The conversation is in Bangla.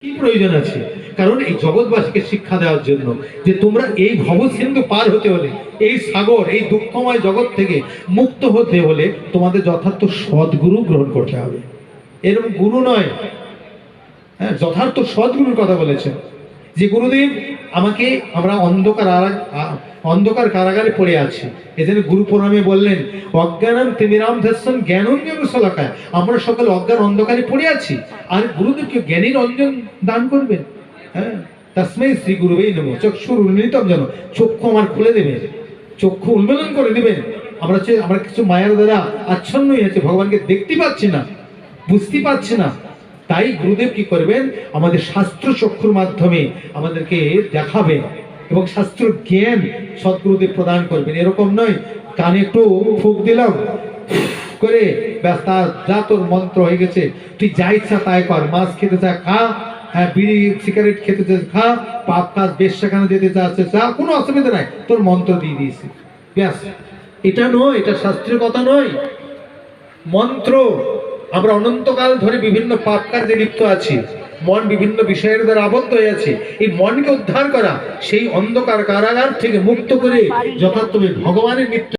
কি প্রয়োজন আছে? কারণ এই জগৎবাসীকে শিক্ষা দেওয়ার জন্য যে তোমরা এই ভবসিন্ধু পার হতে হলে, এই সাগর, এই দুঃখময় জগৎ থেকে মুক্ত হতে হলে তোমাদের যথার্থ সদ্গুরু গ্রহণ করতে হবে। এরকম গুরু নয়, হ্যাঁ, যথার্থ সদ্গুরুর কথা বলেছেন যে গুরুদেব আমাকে, আমরা অন্ধকার কারাগারে পড়ে আছি, এজন্য গুরু প্রণামে বললেন অজ্ঞানাম তিমিরাম ধর্ষণ জ্ঞানঞ্জন শলাকায়, আমরা সকলে অজ্ঞান অন্ধকারে পড়ে আছি, আর গুরুদেবকে জ্ঞানীর অঞ্জন দান করবেন। হ্যাঁ, তস্মৈ শ্রী গুরুবেই নমঃ। চক্ষুর উন্মিলিতম যেন, চক্ষু আমার খুলে দেবেন, চক্ষু উন্মোলন করে দিবেন। আমরা কিছু মায়ার দ্বারা আচ্ছন্ন হয়ে আছে, ভগবানকে দেখতে পাচ্ছি না, বুঝতে পারছি না। তাই গুরুদেব কি করবেন, আমাদের শাস্ত্র চক্ষুর মাধ্যমে আমাদেরকে দেখাবেন এবং শাস্ত্র জ্ঞান সদ্গুরুদেব প্রদান করবেন। এরকম নয় কানে একটু ফুঁক দিলাম করে ব্যাস, যা তোর মন্ত্র হয়ে গেছে, তুই যা ইচ্ছা তাই কর, মাছ খেতে চা খা, হ্যাঁ, বিড়ি সিগারেট খেতে চাস খা, পাপ কাজ বেশ সেখানে যেতে চাচ্ছে চা, কোনো অসুবিধা নাই, তোর মন্ত্র দিয়ে দিয়েছি ব্যাস। এটা নয়, এটা শাস্ত্রের কথা নয়। মন্ত্র, আমরা অনন্তকাল ধরে বিভিন্ন পাপ কার্যে লিপ্ত আছি, মন বিভিন্ন বিষয়ের দ্বারা আবদ্ধ হয়ে আছে। এই মনকে উদ্ধার করা, সেই অন্ধকার কারাগার থেকে মুক্ত করে যথার্থ ভগবানের নিত্য